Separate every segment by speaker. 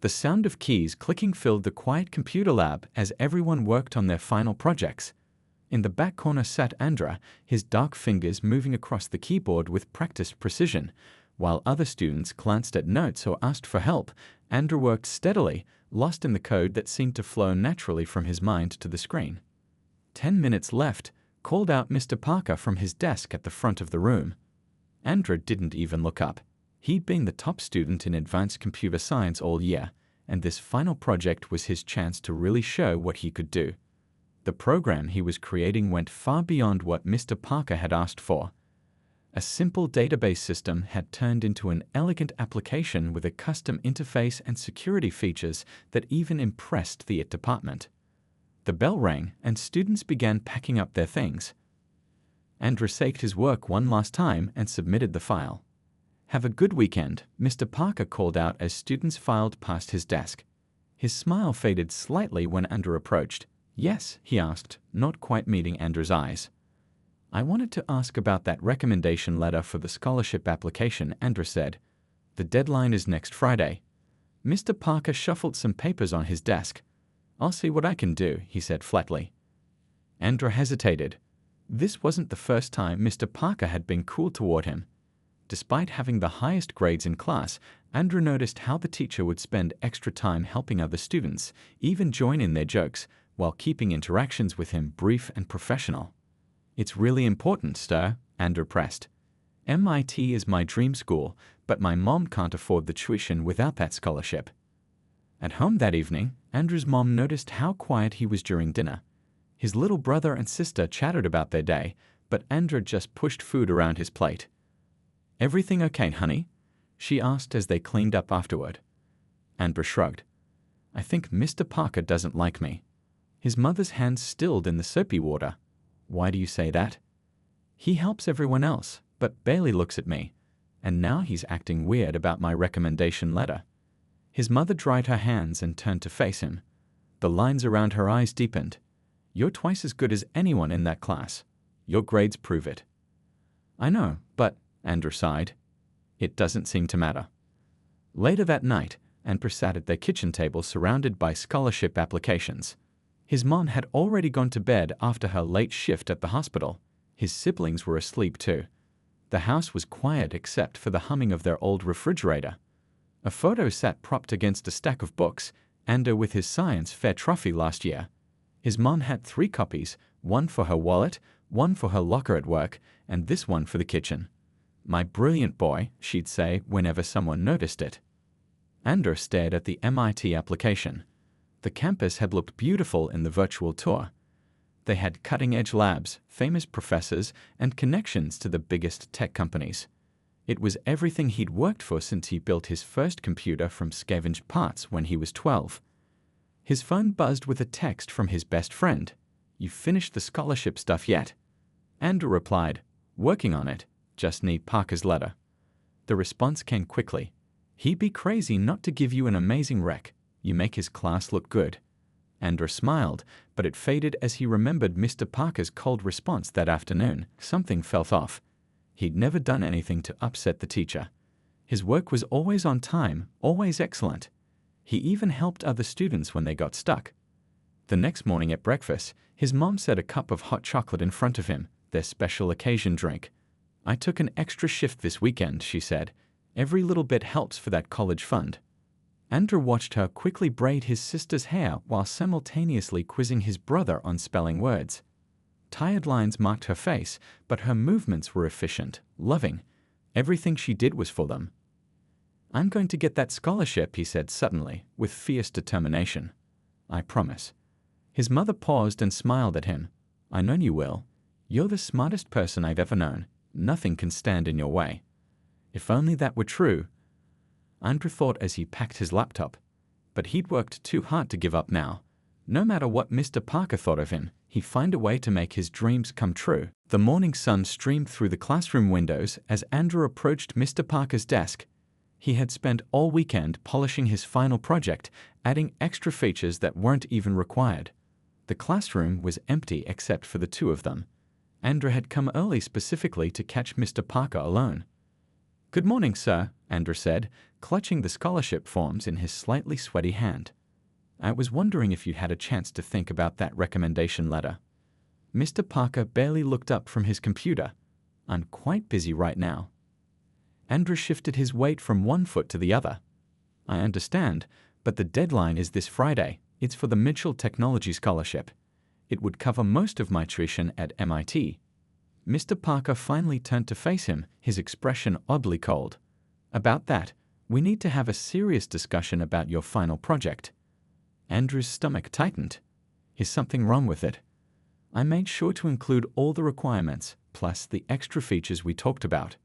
Speaker 1: The sound of keys clicking filled the quiet computer lab as everyone worked on their final projects. In the back corner sat Andra, his dark fingers moving across the keyboard with practiced precision. While other students glanced at notes or asked for help, Andra worked steadily, lost in the code that seemed to flow naturally from his mind to the screen. 10 minutes left, called out Mr. Parker from his desk at the front of the room. Andra didn't even look up. He'd been the top student in advanced computer science all year, and this final project was his chance to really show what he could do. The program he was creating went far beyond what Mr. Parker had asked for. A simple database system had turned into an elegant application with a custom interface and security features that even impressed the IT department. The bell rang, and students began packing up their things. Andra saked his work one last time and submitted the file. "Have a good weekend," Mr. Parker called out as students filed past his desk. His smile faded slightly when Andra approached. "Yes?" he asked, not quite meeting Andra's eyes. "I wanted to ask about that recommendation letter for the scholarship application," Andra said. "The deadline is next Friday." Mr. Parker shuffled some papers on his desk. "I'll see what I can do," he said flatly. Andra hesitated. This wasn't the first time Mr. Parker had been cool toward him. Despite having the highest grades in class, Andra noticed how the teacher would spend extra time helping other students, even join in their jokes, while keeping interactions with him brief and professional. "It's really important, sir," Andra pressed. "MIT is my dream school, but my mom can't afford the tuition without that scholarship." At home that evening, Andra's mom noticed how quiet he was during dinner. His little brother and sister chattered about their day, but Andra just pushed food around his plate. "Everything okay, honey?" she asked as they cleaned up afterward. Andra shrugged. "I think Mr. Parker doesn't like me." His mother's hands stilled in the soapy water. "Why do you say that?" "He helps everyone else, but barely looks at me. And now he's acting weird about my recommendation letter." His mother dried her hands and turned to face him. The lines around her eyes deepened. "You're twice as good as anyone in that class. Your grades prove it." "I know, but," Andra sighed, "it doesn't seem to matter." Later that night, Andra sat at their kitchen table surrounded by scholarship applications. His mom had already gone to bed after her late shift at the hospital. His siblings were asleep too. The house was quiet except for the humming of their old refrigerator. A photo sat propped against a stack of books, Andra with his science fair trophy last year. His mom had 3 copies, one for her wallet, one for her locker at work, and this one for the kitchen. "My brilliant boy," she'd say whenever someone noticed it. Andra stared at the MIT application. The campus had looked beautiful in the virtual tour. They had cutting-edge labs, famous professors, and connections to the biggest tech companies. It was everything he'd worked for since he built his first computer from scavenged parts when he was 12. His phone buzzed with a text from his best friend. "You finished the scholarship stuff yet?" Andra replied, "Working on it. Just need Parker's letter." The response came quickly. "He'd be crazy not to give you an amazing rec. You make his class look good." Andra smiled, but it faded as he remembered Mr. Parker's cold response that afternoon. Something felt off. He'd never done anything to upset the teacher. His work was always on time, always excellent. He even helped other students when they got stuck. The next morning at breakfast, his mom set a cup of hot chocolate in front of him, their special occasion drink. "I took an extra shift this weekend," she said. "Every little bit helps for that college fund." Andra watched her quickly braid his sister's hair while simultaneously quizzing his brother on spelling words. Tired lines marked her face, but her movements were efficient, loving. Everything she did was for them. "I'm going to get that scholarship," he said suddenly, with fierce determination. "I promise." His mother paused and smiled at him. "I know you will. You're the smartest person I've ever known. Nothing can stand in your way." If only that were true. Andra thought as he packed his laptop. But he'd worked too hard to give up now. No matter what Mr. Parker thought of him, he'd find a way to make his dreams come true. The morning sun streamed through the classroom windows as Andra approached Mr. Parker's desk. He had spent all weekend polishing his final project, adding extra features that weren't even required. The classroom was empty except for the 2 of them. Andra had come early specifically to catch Mr. Parker alone. "Good morning, sir," Andrew said, clutching the scholarship forms in his slightly sweaty hand. "I was wondering if you had a chance to think about that recommendation letter." Mr. Parker barely looked up from his computer. "I'm quite busy right now." Andrew shifted his weight from one foot to the other. "I understand, but the deadline is this Friday. It's for the Mitchell Technology Scholarship. It would cover most of my tuition at MIT. Mr. Parker finally turned to face him, his expression oddly cold. "About that, we need to have a serious discussion about your final project." Andrew's stomach tightened. "Is something wrong with it?" "I made sure to include all the requirements, plus the extra features we talked about."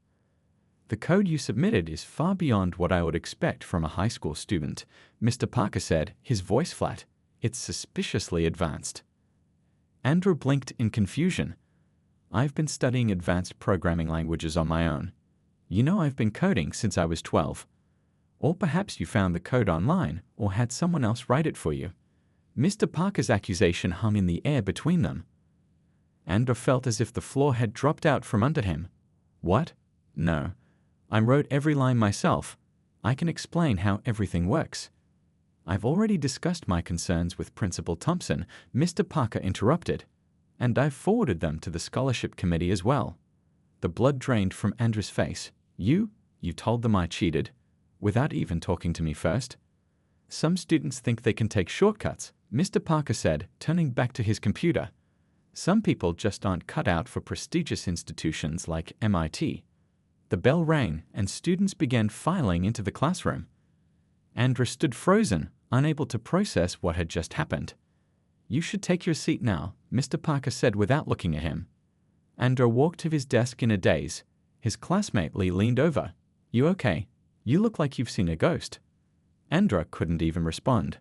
Speaker 1: "The code you submitted is far beyond what I would expect from a high school student," Mr. Parker said, his voice flat. "It's suspiciously advanced." Andrew blinked in confusion. "I've been studying advanced programming languages on my own. You know, I've been coding since I was 12. Or perhaps you found the code online or had someone else write it for you." Mr. Parker's accusation hung in the air between them. Andrew felt as if the floor had dropped out from under him. "What? No. I wrote every line myself. I can explain how everything works." "I've already discussed my concerns with Principal Thompson," Mr. Parker interrupted, "and I've forwarded them to the scholarship committee as well." The blood drained from Andrew's face. You told them I cheated, without even talking to me first?" "Some students think they can take shortcuts," Mr. Parker said, turning back to his computer. "Some people just aren't cut out for prestigious institutions like MIT." The bell rang, and students began filing into the classroom. Andrew stood frozen, unable to process what had just happened. "You should take your seat now," Mr. Parker said without looking at him. Andrew walked to his desk in a daze. His classmate Lee leaned over. "You okay? You look like you've seen a ghost." Andrew couldn't even respond.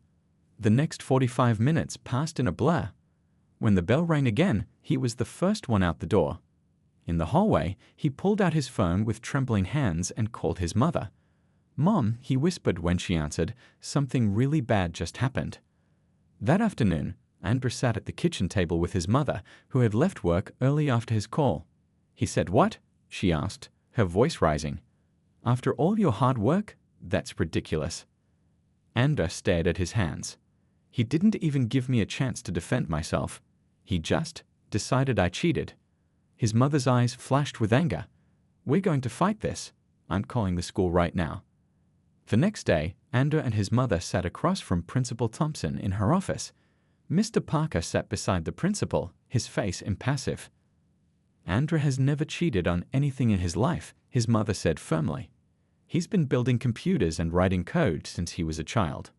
Speaker 1: The next 45 minutes passed in a blur. When the bell rang again, he was the first one out the door. In the hallway, he pulled out his phone with trembling hands and called his mother. "Mom," he whispered when she answered, "something really bad just happened." That afternoon, Andrew sat at the kitchen table with his mother, who had left work early after his call. He said, "What?" she asked, her voice rising. "After all your hard work? That's ridiculous." Andrew stared at his hands. "He didn't even give me a chance to defend myself. He just decided I cheated." His mother's eyes flashed with anger. "We're going to fight this. I'm calling the school right now." The next day, Andrew and his mother sat across from Principal Thompson in her office. Mr. Parker sat beside the principal, his face impassive. "Andrew has never cheated on anything in his life," his mother said firmly. "He's been building computers and writing code since he was a child."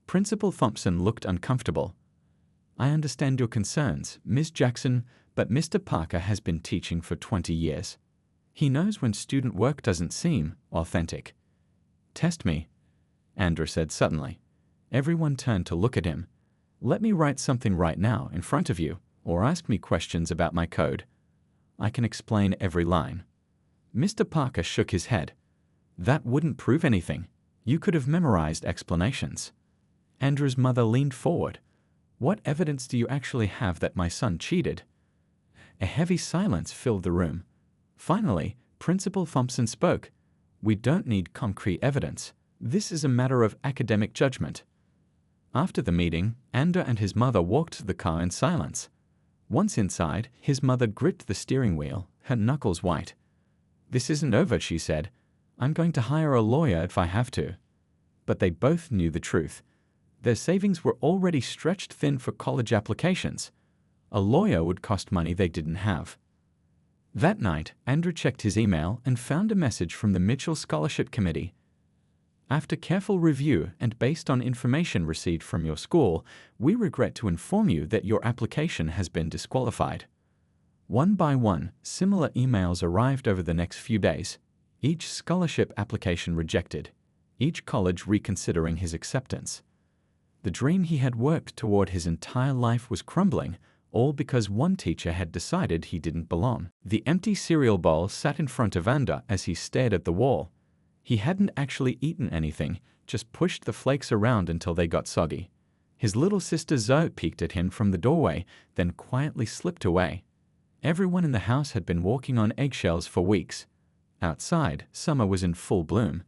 Speaker 1: Principal Thompson looked uncomfortable. "I understand your concerns, Ms. Jackson, but Mr. Parker has been teaching for 20 years. He knows when student work doesn't seem authentic." "Test me," Andrew said suddenly. Everyone turned to look at him. "Let me write something right now in front of you, or ask me questions about my code. I can explain every line." Mr. Parker shook his head. "That wouldn't prove anything. You could have memorized explanations." Andrew's mother leaned forward. "What evidence do you actually have that my son cheated?" A heavy silence filled the room. Finally, Principal Thompson spoke. "We don't need concrete evidence. This is a matter of academic judgment." After the meeting, Andrew and his mother walked to the car in silence. Once inside, his mother gripped the steering wheel, her knuckles white. "This isn't over," she said. "I'm going to hire a lawyer if I have to." But they both knew the truth. Their savings were already stretched thin for college applications. A lawyer would cost money they didn't have. That night, Andrew checked his email and found a message from the Mitchell Scholarship Committee. "After careful review and based on information received from your school, we regret to inform you that your application has been disqualified." One by one, similar emails arrived over the next few days. Each scholarship application rejected, each college reconsidering his acceptance. The dream he had worked toward his entire life was crumbling, all because one teacher had decided he didn't belong. The empty cereal bowl sat in front of Andrew as he stared at the wall. He hadn't actually eaten anything, just pushed the flakes around until they got soggy. His little sister Zoe peeked at him from the doorway, then quietly slipped away. Everyone in the house had been walking on eggshells for weeks. Outside, summer was in full bloom.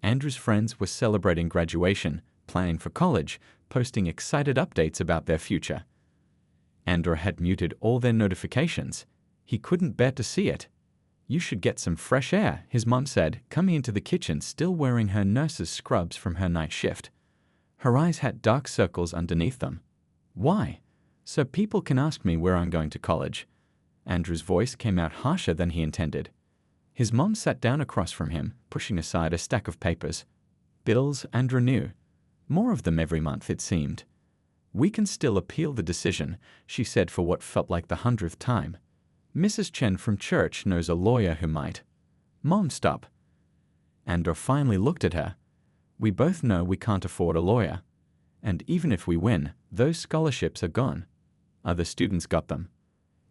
Speaker 1: Andrew's friends were celebrating graduation, planning for college, posting excited updates about their future. Andrew had muted all their notifications. He couldn't bear to see it. "You should get some fresh air," his mom said, coming into the kitchen still wearing her nurse's scrubs from her night shift. Her eyes had dark circles underneath them. "Why?" "So people can ask me where I'm going to college." Andrew's voice came out harsher than he intended. His mom sat down across from him, pushing aside a stack of papers. Bills, Andrew knew. More of them every month, it seemed. "We can still appeal the decision," she said for what felt like the 100th time. "Mrs. Chen from church knows a lawyer who might." "Mom, stop." Andrew finally looked at her. "We both know we can't afford a lawyer. And even if we win, those scholarships are gone. Other students got them."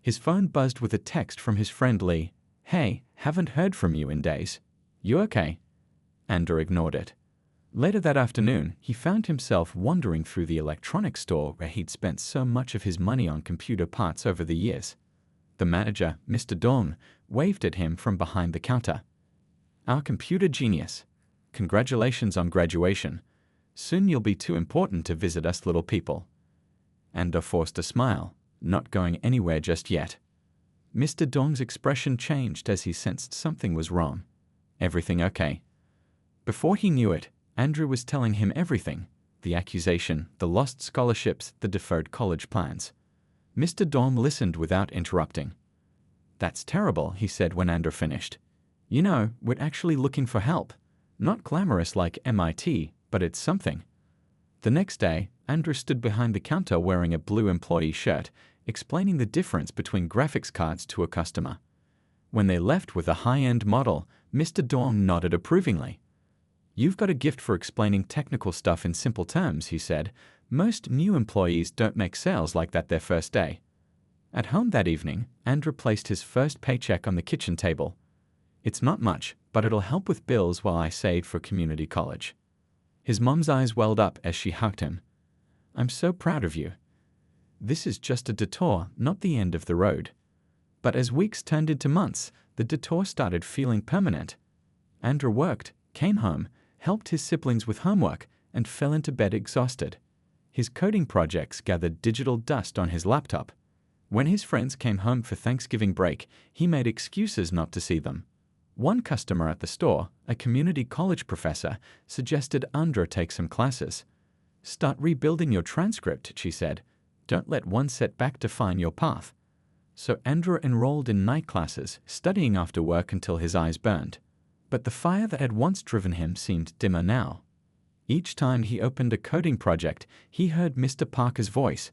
Speaker 1: His phone buzzed with a text from his friend Lee. "Hey, haven't heard from you in days. You okay?" Andrew ignored it. Later that afternoon, he found himself wandering through the electronics store where he'd spent so much of his money on computer parts over the years. The manager, Mr. Dong, waved at him from behind the counter. "Our computer genius. Congratulations on graduation. Soon you'll be too important to visit us little people." Andrew forced a smile, not going anywhere just yet. Mr. Dong's expression changed as he sensed something was wrong. "Everything okay?" Before he knew it, Andrew was telling him everything: the accusation, the lost scholarships, the deferred college plans. Mr. Dong listened without interrupting. "That's terrible," he said when Andrew finished. "You know, we're actually looking for help. Not glamorous like MIT, but it's something." The next day, Andrew stood behind the counter wearing a blue employee shirt, explaining the difference between graphics cards to a customer. When they left with a high-end model, Mr. Dong nodded approvingly. "You've got a gift for explaining technical stuff in simple terms," he said. "Most new employees don't make sales like that their first day." At home that evening, Andrew placed his first paycheck on the kitchen table. "It's not much, but it'll help with bills while I save for community college." His mom's eyes welled up as she hugged him. "I'm so proud of you. This is just a detour, not the end of the road." But as weeks turned into months, the detour started feeling permanent. Andrew worked, came home, helped his siblings with homework, and fell into bed exhausted. His coding projects gathered digital dust on his laptop. When his friends came home for Thanksgiving break, he made excuses not to see them. One customer at the store, a community college professor, suggested Andrew take some classes. "Start rebuilding your transcript," she said. "Don't let one setback define your path." So Andrew enrolled in night classes, studying after work until his eyes burned. But the fire that had once driven him seemed dimmer now. Each time he opened a coding project, he heard Mr. Parker's voice.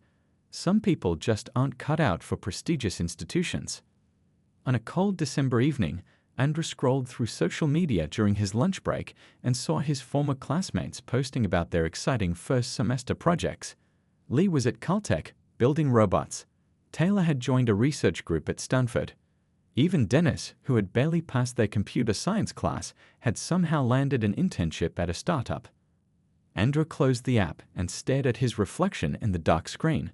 Speaker 1: "Some people just aren't cut out for prestigious institutions." On a cold December evening, Andrew scrolled through social media during his lunch break and saw his former classmates posting about their exciting first semester projects. Lee was at Caltech, building robots. Taylor had joined a research group at Stanford. Even Dennis, who had barely passed their computer science class, had somehow landed an internship at a startup. Andrew closed the app and stared at his reflection in the dark screen.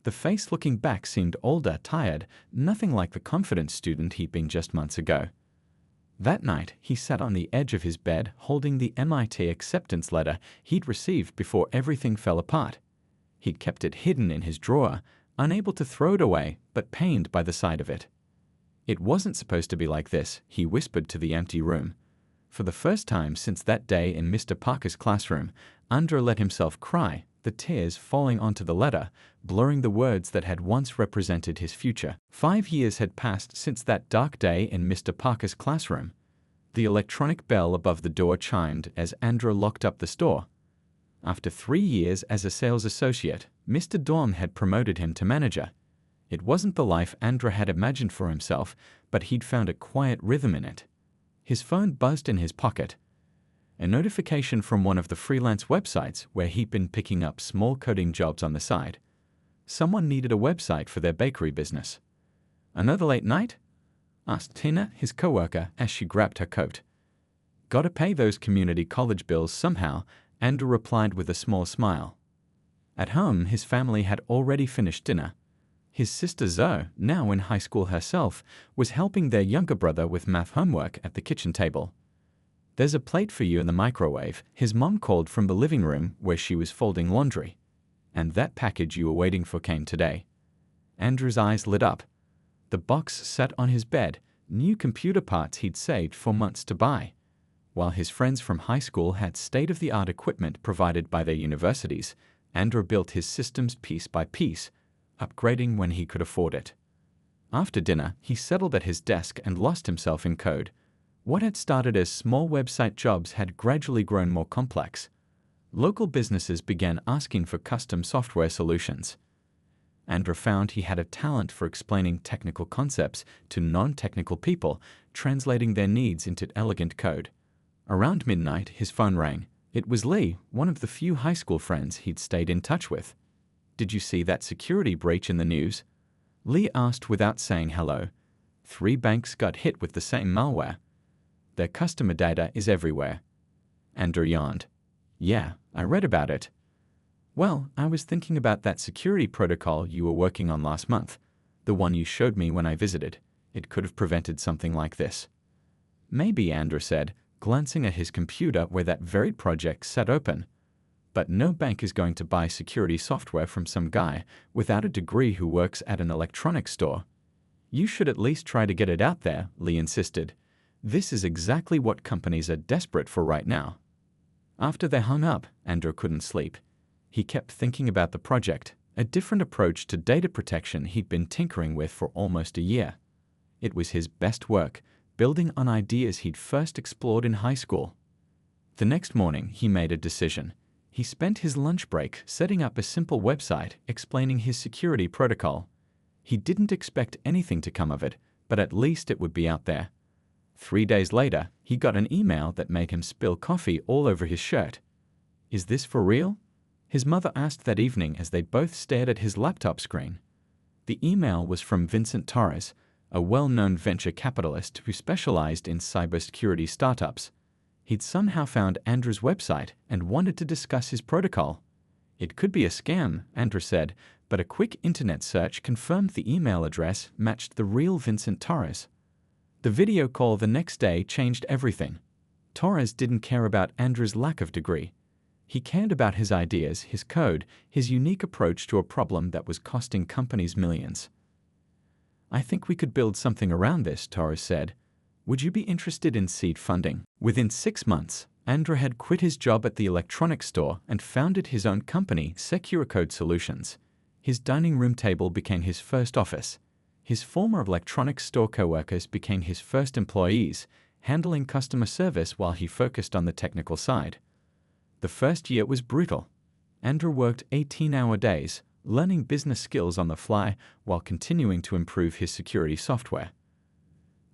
Speaker 1: The face looking back seemed older, tired, nothing like the confident student he'd been just months ago. That night, he sat on the edge of his bed holding the MIT acceptance letter he'd received before everything fell apart. He'd kept it hidden in his drawer, unable to throw it away, but pained by the sight of it. "It wasn't supposed to be like this," he whispered to the empty room. For the first time since that day in Mr. Parker's classroom, Andrew let himself cry, the tears falling onto the letter, blurring the words that had once represented his future. 5 years had passed since that dark day in Mr. Parker's classroom. The electronic bell above the door chimed as Andrew locked up the store. After 3 years as a sales associate, Mr. Dong had promoted him to manager. It wasn't the life Andrew had imagined for himself, but he'd found a quiet rhythm in it. His phone buzzed in his pocket. A notification from one of the freelance websites where he'd been picking up small coding jobs on the side. Someone needed a website for their bakery business. "Another late night?" asked Tina, his coworker, as she grabbed her coat. "Gotta pay those community college bills somehow," Andrew replied with a small smile. At home, his family had already finished dinner. His sister Zoe, now in high school herself, was helping their younger brother with math homework at the kitchen table. "There's a plate for you in the microwave," his mom called from the living room where she was folding laundry. "And that package you were waiting for came today." Andrew's eyes lit up. The box sat on his bed, new computer parts he'd saved for months to buy. While his friends from high school had state-of-the-art equipment provided by their universities, Andrew built his systems piece by piece, upgrading when he could afford it. After dinner, he settled at his desk and lost himself in code. What had started as small website jobs had gradually grown more complex. Local businesses began asking for custom software solutions. Andrew found he had a talent for explaining technical concepts to non-technical people, translating their needs into elegant code. Around midnight, his phone rang. It was Lee, one of the few high school friends he'd stayed in touch with. "Did you see that security breach in the news?" Lee asked without saying hello. 3 banks got hit with the same malware. "Their customer data is everywhere." Andrew yawned. "Yeah, I read about it." "Well, I was thinking about that security protocol you were working on last month, the one you showed me when I visited. It could have prevented something like this." "Maybe," Andrew said, glancing at his computer where that very project sat open. "But no bank is going to buy security software from some guy without a degree who works at an electronics store." "You should at least try to get it out there," Lee insisted. "This is exactly what companies are desperate for right now." After they hung up, Andrew couldn't sleep. He kept thinking about the project, a different approach to data protection he'd been tinkering with for almost a year. It was his best work, building on ideas he'd first explored in high school. The next morning, he made a decision. He spent his lunch break setting up a simple website explaining his security protocol. He didn't expect anything to come of it, but at least it would be out there. 3 days later, he got an email that made him spill coffee all over his shirt. "Is this for real?" his mother asked that evening as they both stared at his laptop screen. The email was from Vincent Torres, a well-known venture capitalist who specialized in cybersecurity startups. He'd somehow found Andrew's website and wanted to discuss his protocol. "It could be a scam," Andrew said, but a quick internet search confirmed the email address matched the real Vincent Torres. The video call the next day changed everything. Torres didn't care about Andrew's lack of degree. He cared about his ideas, his code, his unique approach to a problem that was costing companies millions. "I think we could build something around this," Torres said. "Would you be interested in seed funding?" Within 6 months, Andrew had quit his job at the electronics store and founded his own company, SecureCode Solutions. His dining room table became his first office. His former electronics store coworkers became his first employees, handling customer service while he focused on the technical side. The first year was brutal. Andrew worked 18-hour days, learning business skills on the fly while continuing to improve his security software.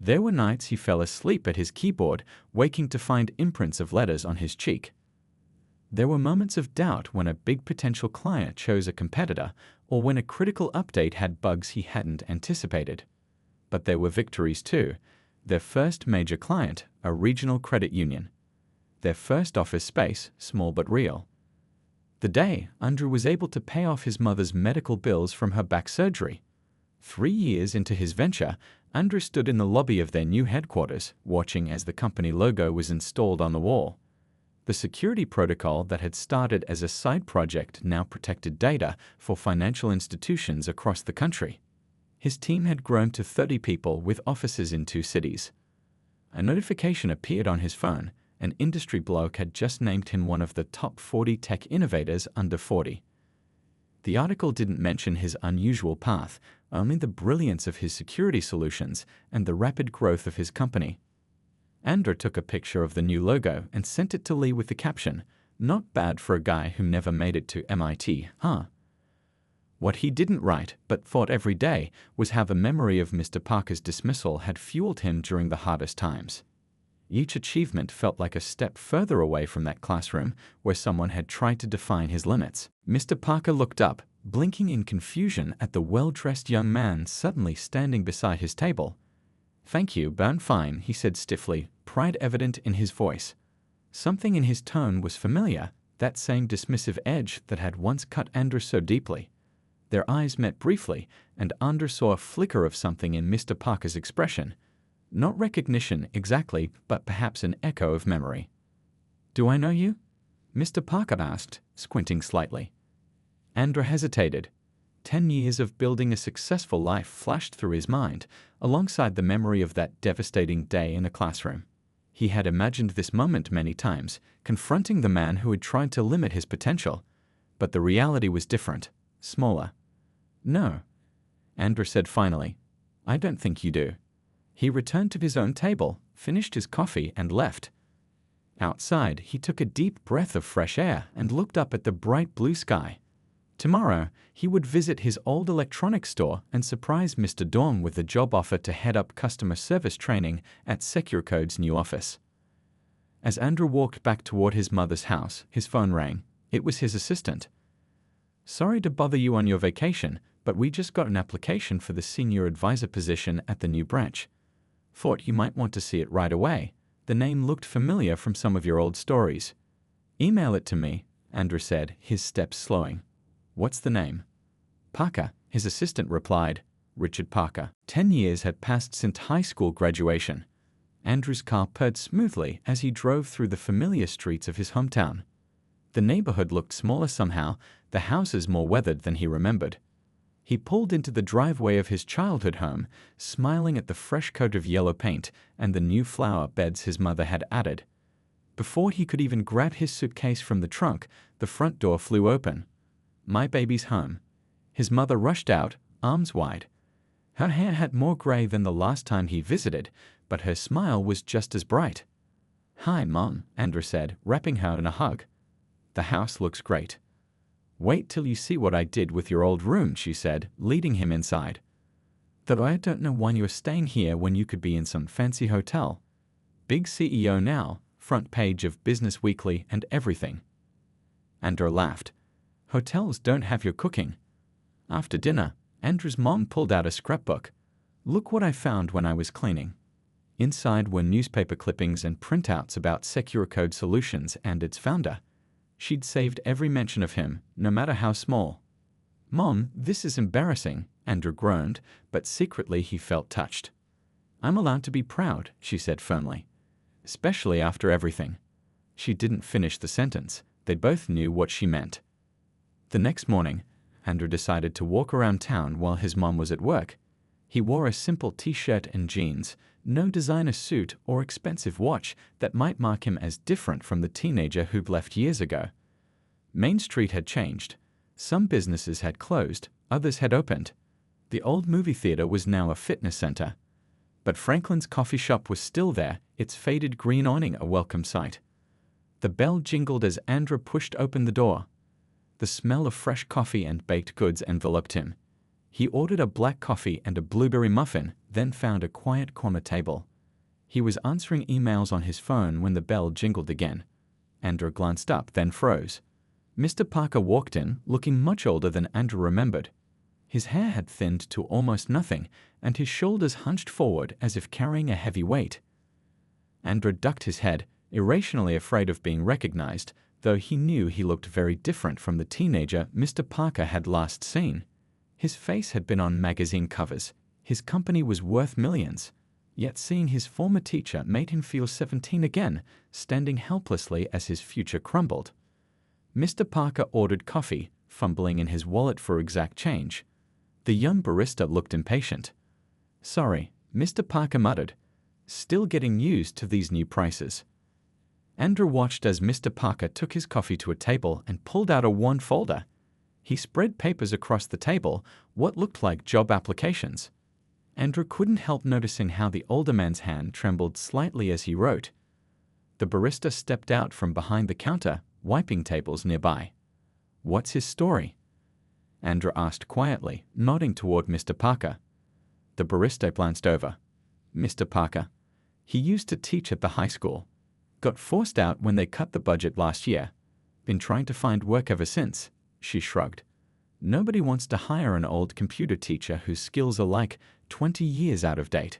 Speaker 1: There were nights he fell asleep at his keyboard, waking to find imprints of letters on his cheek. There were moments of doubt when a big potential client chose a competitor or when a critical update had bugs he hadn't anticipated. But there were victories too. Their first major client, a regional credit union. Their first office space, small but real. The day Andrew was able to pay off his mother's medical bills from her back surgery. 3 years into his venture, Andrew stood in the lobby of their new headquarters, watching as the company logo was installed on the wall. The security protocol that had started as a side project now protected data for financial institutions across the country. His team had grown to 30 people with offices in 2 cities. A notification appeared on his phone. An industry bloke had just named him one of the top 40 tech innovators under 40. The article didn't mention his unusual path, only the brilliance of his security solutions and the rapid growth of his company. Andrew took a picture of the new logo and sent it to Lee with the caption, "Not bad for a guy who never made it to MIT, huh?" What he didn't write, but thought every day, was how the memory of Mr. Parker's dismissal had fueled him during the hardest times. Each achievement felt like a step further away from that classroom where someone had tried to define his limits. Mr. Parker looked up, blinking in confusion at the well-dressed young man suddenly standing beside his table. "Thank you, but I'm fine," he said stiffly, pride evident in his voice. Something in his tone was familiar, that same dismissive edge that had once cut Andrew so deeply. Their eyes met briefly, and Andra saw a flicker of something in Mr. Parker's expression. Not recognition exactly, but perhaps an echo of memory. "Do I know you?" Mr. Parker asked, squinting slightly. Andra hesitated. 10 years of building a successful life flashed through his mind, alongside the memory of that devastating day in a classroom. He had imagined this moment many times, confronting the man who had tried to limit his potential. But the reality was different, smaller. "No," Andra said finally. "I don't think you do." He returned to his own table, finished his coffee, and left. Outside, he took a deep breath of fresh air and looked up at the bright blue sky. Tomorrow, he would visit his old electronics store and surprise Mr. Dorn with a job offer to head up customer service training at SecureCode's new office. As Andrew walked back toward his mother's house, his phone rang. It was his assistant. "Sorry to bother you on your vacation, but we just got an application for the senior advisor position at the new branch. Thought you might want to see it right away. The name looked familiar from some of your old stories." "Email it to me," Andrew said, his steps slowing. "What's the name?" "Parker," his assistant replied. "Richard Parker." 10 years had passed since high school graduation. Andrew's car purred smoothly as he drove through the familiar streets of his hometown. The neighborhood looked smaller somehow, the houses more weathered than he remembered. He pulled into the driveway of his childhood home, smiling at the fresh coat of yellow paint and the new flower beds his mother had added. Before he could even grab his suitcase from the trunk, the front door flew open. "My baby's home." His mother rushed out, arms wide. Her hair had more gray than the last time he visited, but her smile was just as bright. "Hi, Mom," Andrew said, wrapping her in a hug. "The house looks great." "Wait till you see what I did with your old room," she said, leading him inside. "Though I don't know why you're staying here when you could be in some fancy hotel. Big CEO now, front page of Business Weekly and everything." Andrew laughed. "Hotels don't have your cooking." After dinner, Andrew's mom pulled out a scrapbook. "Look what I found when I was cleaning." Inside were newspaper clippings and printouts about SecureCode Solutions and its founder. She'd saved every mention of him, no matter how small. "Mom, this is embarrassing," Andrew groaned, but secretly he felt touched. "I'm allowed to be proud," she said firmly. "Especially after everything." She didn't finish the sentence. They both knew what she meant. The next morning, Andrew decided to walk around town while his mom was at work. He wore a simple t-shirt and jeans, no designer suit or expensive watch that might mark him as different from the teenager who'd left years ago. Main Street had changed. Some businesses had closed, others had opened. The old movie theater was now a fitness center. But Franklin's coffee shop was still there, its faded green awning a welcome sight. The bell jingled as Andrew pushed open the door. The smell of fresh coffee and baked goods enveloped him. He ordered a black coffee and a blueberry muffin, then found a quiet corner table. He was answering emails on his phone when the bell jingled again. Andrew glanced up, then froze. Mr. Parker walked in, looking much older than Andrew remembered. His hair had thinned to almost nothing, and his shoulders hunched forward as if carrying a heavy weight. Andrew ducked his head, irrationally afraid of being recognized, though he knew he looked very different from the teenager Mr. Parker had last seen. His face had been on magazine covers. His company was worth millions. Yet seeing his former teacher made him feel 17 again, standing helplessly as his future crumbled. Mr. Parker ordered coffee, fumbling in his wallet for exact change. The young barista looked impatient. "Sorry," Mr. Parker muttered, "still getting used to these new prices." Andrew watched as Mr. Parker took his coffee to a table and pulled out a worn folder. He spread papers across the table, what looked like job applications. Andrew couldn't help noticing how the older man's hand trembled slightly as he wrote. The barista stepped out from behind the counter, wiping tables nearby. "What's his story?" Andrew asked quietly, nodding toward Mr. Parker. The barista glanced over. "Mr. Parker. He used to teach at the high school. Got forced out when they cut the budget last year. Been trying to find work ever since." She shrugged. "Nobody wants to hire an old computer teacher whose skills are like 20 years out of date."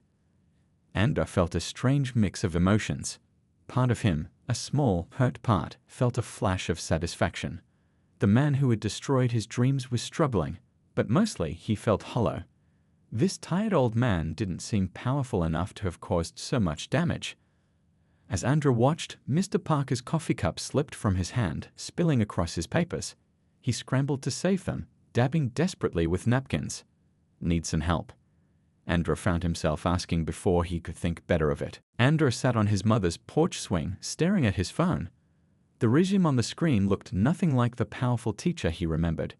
Speaker 1: Andrew felt a strange mix of emotions. Part of him, a small, hurt part, felt a flash of satisfaction. The man who had destroyed his dreams was struggling, but mostly he felt hollow. This tired old man didn't seem powerful enough to have caused so much damage. As Andrew watched, Mr. Parker's coffee cup slipped from his hand, spilling across his papers. He scrambled to save them, dabbing desperately with napkins. "Need some help?" Andrew found himself asking before he could think better of it. Andrew sat on his mother's porch swing, staring at his phone. The resume on the screen looked nothing like the powerful teacher he remembered.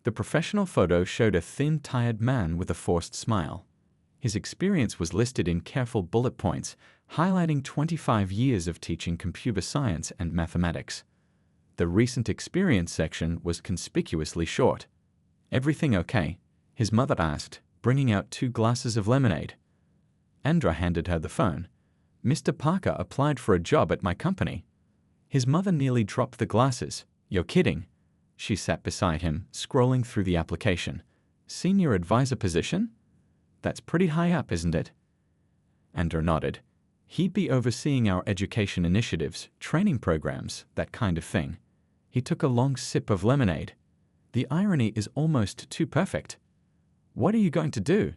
Speaker 1: The professional photo showed a thin, tired man with a forced smile. His experience was listed in careful bullet points, highlighting 25 years of teaching computer science and mathematics. The recent experience section was conspicuously short. "Everything okay?" his mother asked, bringing out 2 glasses of lemonade. Andrew handed her the phone. "Mr. Parker applied for a job at my company." His mother nearly dropped the glasses. "You're kidding." She sat beside him, scrolling through the application. "Senior advisor position? That's pretty high up, isn't it?" Andrew nodded. He'd be overseeing our education initiatives, training programs, that kind of thing. He took a long sip of lemonade. The irony is almost too perfect. "What are you going to do?"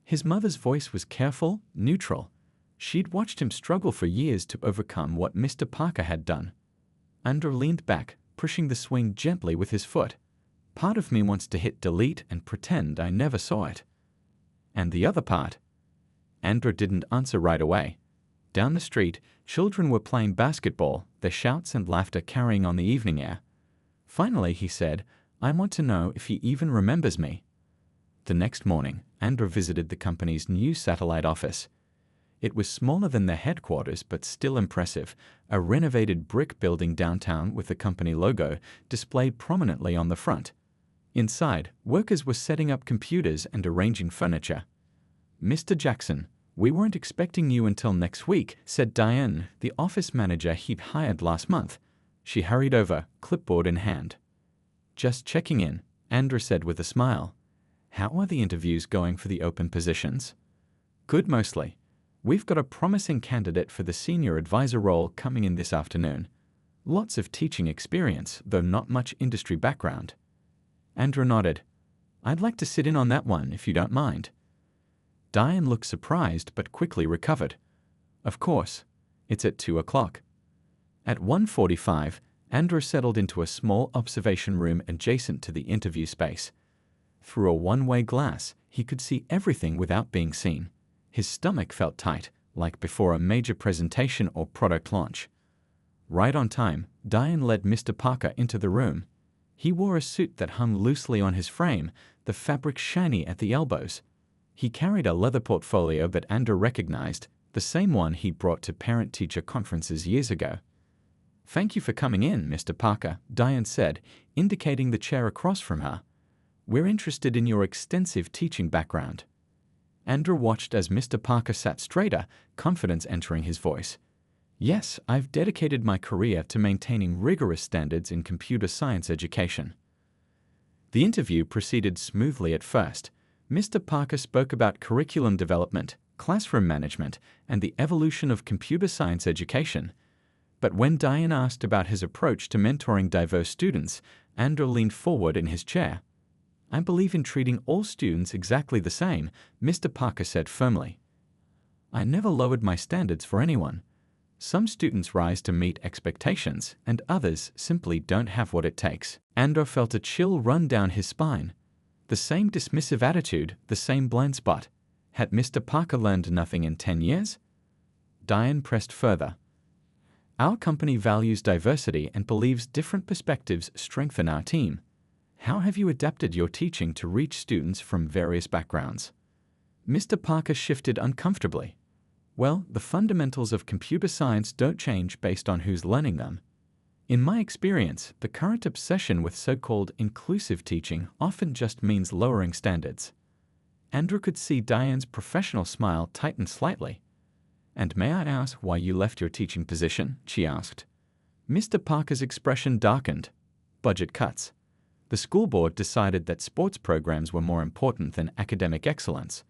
Speaker 1: His mother's voice was careful, neutral. She'd watched him struggle for years to overcome what Mr. Parker had done. Andrew leaned back, pushing the swing gently with his foot. "Part of me wants to hit delete and pretend I never saw it." "And the other part?" Andrew didn't answer right away. Down the street, children were playing basketball, their shouts and laughter carrying on the evening air. Finally, he said, "I want to know if he even remembers me." The next morning, Andrew visited the company's new satellite office. It was smaller than their headquarters, but still impressive, a renovated brick building downtown with the company logo displayed prominently on the front. Inside, workers were setting up computers and arranging furniture. "Mr. Jackson, we weren't expecting you until next week," said Diane, the office manager he'd hired last month. She hurried over, clipboard in hand. "Just checking in," Andrew said with a smile. "How are the interviews going for the open positions?" "Good mostly. We've got a promising candidate for the senior advisor role coming in this afternoon. Lots of teaching experience, though not much industry background." Andrew nodded. "I'd like to sit in on that one, if you don't mind." Diane looked surprised but quickly recovered. "Of course. It's at 2 o'clock. At 1:45, Andrew settled into a small observation room adjacent to the interview space. Through a one-way glass, he could see everything without being seen. His stomach felt tight, like before a major presentation or product launch. Right on time, Diane led Mr. Parker into the room. He wore a suit that hung loosely on his frame, the fabric shiny at the elbows. He carried a leather portfolio that Andrew recognized, the same one he brought to parent-teacher conferences years ago. "Thank you for coming in, Mr. Parker," Diane said, indicating the chair across from her. "We're interested in your extensive teaching background." Andrew watched as Mr. Parker sat straighter, confidence entering his voice. "Yes, I've dedicated my career to maintaining rigorous standards in computer science education." The interview proceeded smoothly at first. Mr. Parker spoke about curriculum development, classroom management, and the evolution of computer science education. But when Diane asked about his approach to mentoring diverse students, Andrew leaned forward in his chair. "I believe in treating all students exactly the same," Mr. Parker said firmly. "I never lowered my standards for anyone. Some students rise to meet expectations, and others simply don't have what it takes." Andrew felt a chill run down his spine. The same dismissive attitude, the same blind spot. Had Mr. Parker learned nothing in 10 years? Diane pressed further. "Our company values diversity and believes different perspectives strengthen our team. How have you adapted your teaching to reach students from various backgrounds?" Mr. Parker shifted uncomfortably. "Well, the fundamentals of computer science don't change based on who's learning them. In my experience, the current obsession with so-called inclusive teaching often just means lowering standards." Andrew could see Diane's professional smile tighten slightly. "And may I ask why you left your teaching position?" she asked. Mr. Parker's expression darkened. "Budget cuts. The school board decided that sports programs were more important than academic excellence.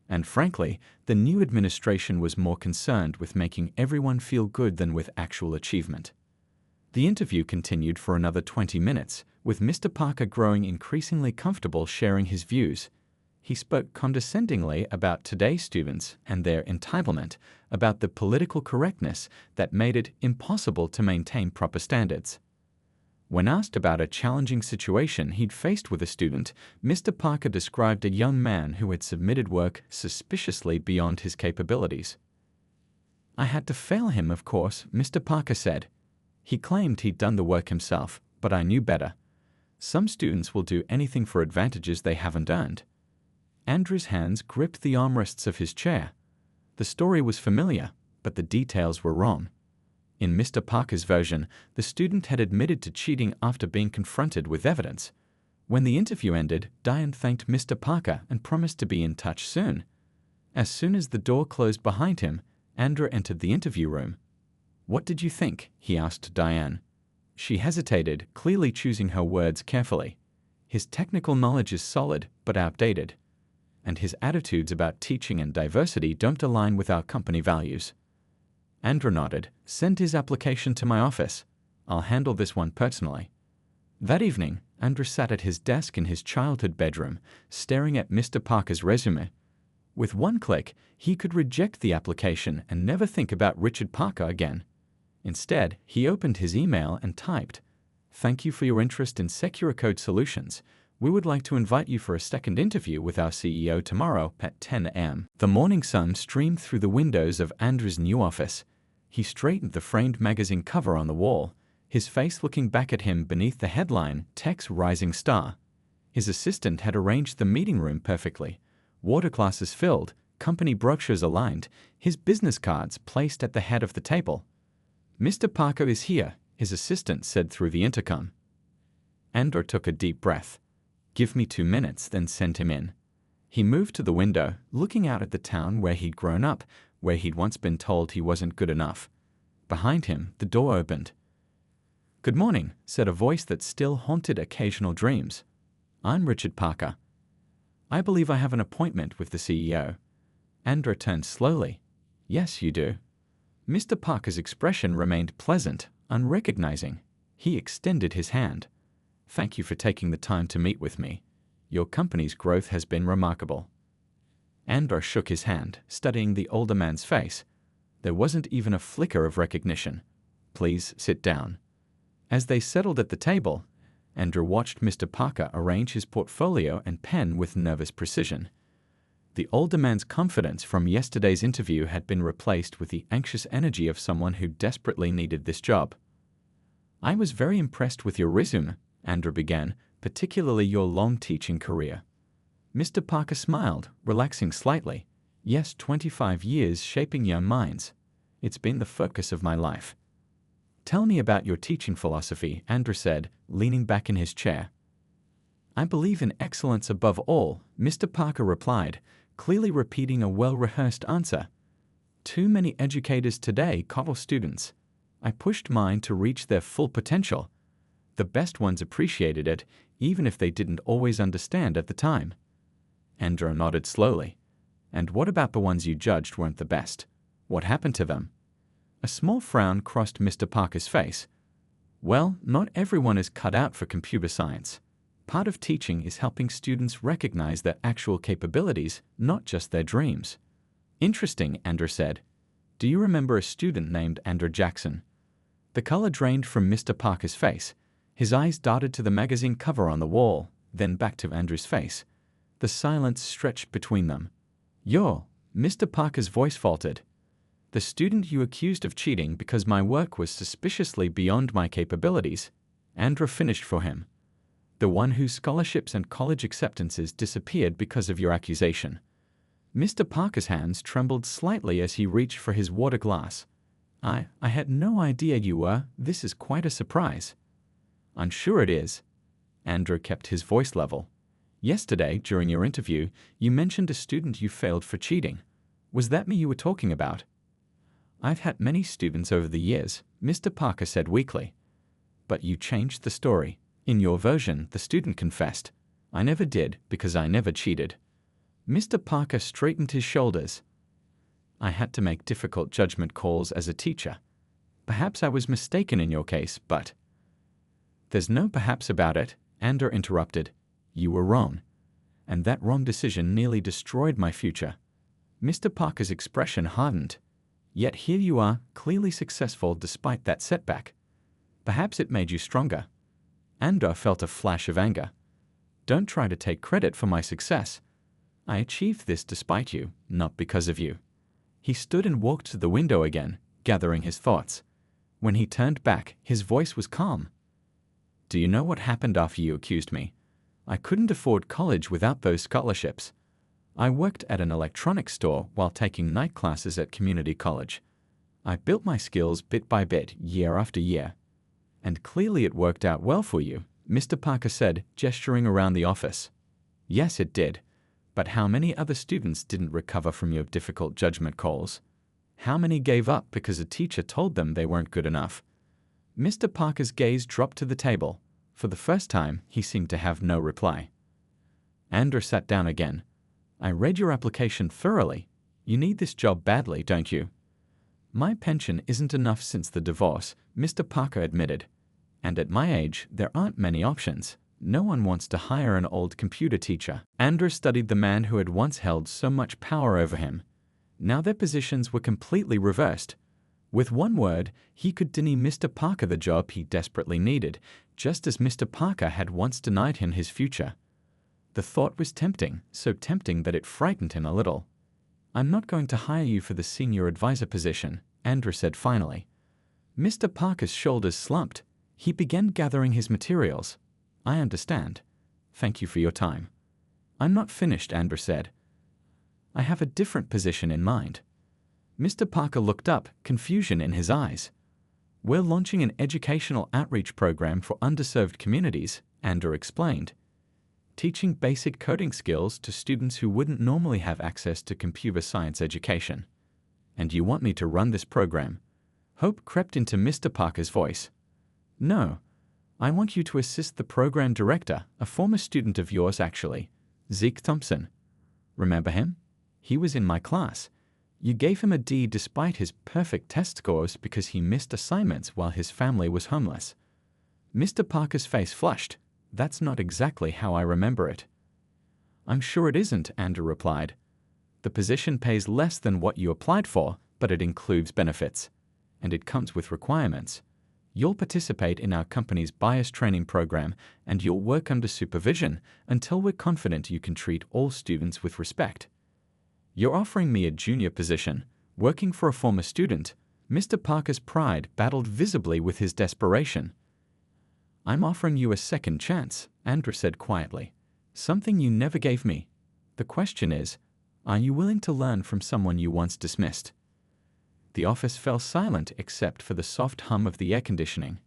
Speaker 1: And frankly, the new administration was more concerned with making everyone feel good than with actual achievement." The interview continued for another 20 minutes, with Mr. Parker growing increasingly comfortable sharing his views. He spoke condescendingly about today's students and their entitlement, about the political correctness that made it impossible to maintain proper standards. When asked about a challenging situation he'd faced with a student, Mr. Parker described a young man who had submitted work suspiciously beyond his capabilities. "I had to fail him, of course," Mr. Parker said. "He claimed he'd done the work himself, but I knew better. Some students will do anything for advantages they haven't earned." Andrew's hands gripped the armrests of his chair. The story was familiar, but the details were wrong. In Mr. Parker's version, the student had admitted to cheating after being confronted with evidence. When the interview ended, Diane thanked Mr. Parker and promised to be in touch soon. As soon as the door closed behind him, Andrew entered the interview room. "What did you think?" he asked Diane. She hesitated, clearly choosing her words carefully. "His technical knowledge is solid, but outdated. And his attitudes about teaching and diversity don't align with our company values." Andrew nodded. "Send his application to my office. I'll handle this one personally." That evening, Andrew sat at his desk in his childhood bedroom, staring at Mr. Parker's resume. With one click, he could reject the application and never think about Richard Parker again. Instead, he opened his email and typed, "Thank you for your interest in SecureCode Solutions. We would like to invite you for a second interview with our CEO tomorrow at 10 a.m. The morning sun streamed through the windows of Andrew's new office. He straightened the framed magazine cover on the wall, his face looking back at him beneath the headline, Tech's Rising Star. His assistant had arranged the meeting room perfectly. Water glasses filled, company brochures aligned, his business cards placed at the head of the table. "Mr. Parker is here," his assistant said through the intercom. Andrew took a deep breath. "Give me 2 minutes, then send him in." He moved to the window, looking out at the town where he'd grown up, where he'd once been told he wasn't good enough. Behind him, the door opened. "Good morning," said a voice that still haunted occasional dreams. "I'm Richard Parker. I believe I have an appointment with the CEO." Andrew turned slowly. "Yes, you do." Mr. Parker's expression remained pleasant, unrecognizing. He extended his hand. "Thank you for taking the time to meet with me. Your company's growth has been remarkable." Andrew shook his hand, studying the older man's face. There wasn't even a flicker of recognition. "Please sit down." As they settled at the table, Andrew watched Mr. Parker arrange his portfolio and pen with nervous precision. The older man's confidence from yesterday's interview had been replaced with the anxious energy of someone who desperately needed this job. "I was very impressed with your resume," Andrew began, "particularly your long teaching career." Mr. Parker smiled, relaxing slightly. "Yes, 25 years shaping young minds. It's been the focus of my life." "Tell me about your teaching philosophy," Andrew said, leaning back in his chair. "I believe in excellence above all," Mr. Parker replied, clearly repeating a well-rehearsed answer. "Too many educators today coddle students. I pushed mine to reach their full potential. The best ones appreciated it, even if they didn't always understand at the time." Andrew nodded slowly. "And what about the ones you judged weren't the best? What happened to them?" A small frown crossed Mr. Parker's face. "Well, not everyone is cut out for computer science. Part of teaching is helping students recognize their actual capabilities, not just their dreams." "Interesting," Andrew said. "Do you remember a student named Andrew Jackson?" The color drained from Mr. Parker's face. His eyes darted to the magazine cover on the wall, then back to Andrew's face. The silence stretched between them. "You're..." Mr. Parker's voice faltered. "The student you accused of cheating because my work was suspiciously beyond my capabilities." Andrew finished for him. "The one whose scholarships and college acceptances disappeared because of your accusation." Mr. Parker's hands trembled slightly as he reached for his water glass. I had no idea you were. This is quite a surprise." "I'm sure it is." Andrew kept his voice level. "Yesterday, during your interview, you mentioned a student you failed for cheating. Was that me you were talking about?" "I've had many students over the years," Mr. Parker said weakly. "But you changed the story. In your version, the student confessed. I never did because I never cheated." Mr. Parker straightened his shoulders. "I had to make difficult judgment calls as a teacher. Perhaps I was mistaken in your case, but..." There's no perhaps about it, Andor interrupted. You were wrong. And that wrong decision nearly destroyed my future. Mr. Parker's expression hardened. Yet here you are, clearly successful despite that setback. Perhaps it made you stronger. Andor felt a flash of anger. Don't try to take credit for my success. I achieved this despite you, not because of you. He stood and walked to the window again, gathering his thoughts. When he turned back, his voice was calm. Do you know what happened after you accused me? I couldn't afford college without those scholarships. I worked at an electronics store while taking night classes at community college. I built my skills bit by bit, year after year. And clearly it worked out well for you, Mr. Parker said, gesturing around the office. Yes, it did. But how many other students didn't recover from your difficult judgment calls? How many gave up because a teacher told them they weren't good enough? Mr. Parker's gaze dropped to the table. For the first time, he seemed to have no reply. Andor sat down again. I read your application thoroughly. You need this job badly, don't you? My pension isn't enough since the divorce, Mr. Parker admitted. And at my age, there aren't many options. No one wants to hire an old computer teacher. Andor studied the man who had once held so much power over him. Now their positions were completely reversed. With one word, he could deny Mr. Parker the job he desperately needed, just as Mr. Parker had once denied him his future. The thought was tempting, so tempting that it frightened him a little. I'm not going to hire you for the senior advisor position, Andor said finally. Mr. Parker's shoulders slumped. He began gathering his materials. I understand. Thank you for your time. I'm not finished, Andor said. I have a different position in mind. Mr. Parker looked up, confusion in his eyes. We're launching an educational outreach program for underserved communities, Andor explained. Teaching basic coding skills to students who wouldn't normally have access to computer science education. And you want me to run this program? Hope crept into Mr. Parker's voice. No. I want you to assist the program director, a former student of yours actually, Zeke Thompson. Remember him? He was in my class. You gave him a D despite his perfect test scores because he missed assignments while his family was homeless. Mr. Parker's face flushed. That's not exactly how I remember it. I'm sure it isn't, Andor replied. The position pays less than what you applied for, but it includes benefits. And it comes with requirements. You'll participate in our company's bias training program, and you'll work under supervision until we're confident you can treat all students with respect. You're offering me a junior position, working for a former student. Mr. Parker's pride battled visibly with his desperation. I'm offering you a second chance, Andor said quietly. Something you never gave me. The question is, are you willing to learn from someone you once dismissed? The office fell silent except for the soft hum of the air conditioning.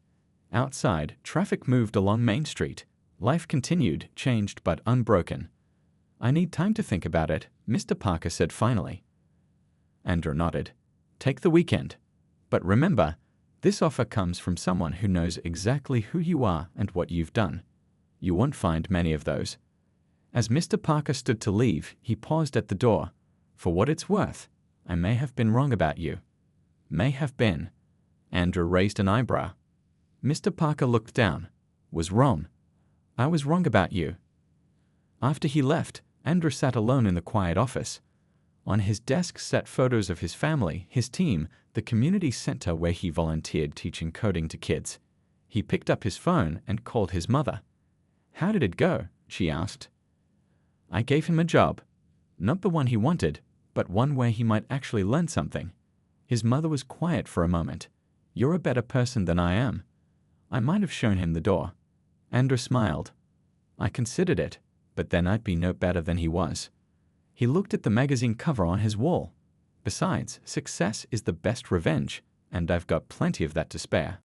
Speaker 1: Outside, traffic moved along Main Street. Life continued, changed but unbroken. I need time to think about it, Mr. Parker said finally. Andor nodded. Take the weekend. But remember, this offer comes from someone who knows exactly who you are and what you've done. You won't find many of those. As Mr. Parker stood to leave, he paused at the door. For what it's worth, I may have been wrong about you. May have been. Andor raised an eyebrow. Mr. Parker looked down. Was wrong. I was wrong about you. After he left, Andor sat alone in the quiet office. On his desk sat photos of his family, his team, the community center where he volunteered teaching coding to kids. He picked up his phone and called his mother. How did it go? She asked. I gave him a job. Not the one he wanted, but one where he might actually learn something. His mother was quiet for a moment. You're a better person than I am. I might have shown him the door. Andor smiled. I considered it, but then I'd be no better than he was. He looked at the magazine cover on his wall. Besides, success is the best revenge, and I've got plenty of that to spare.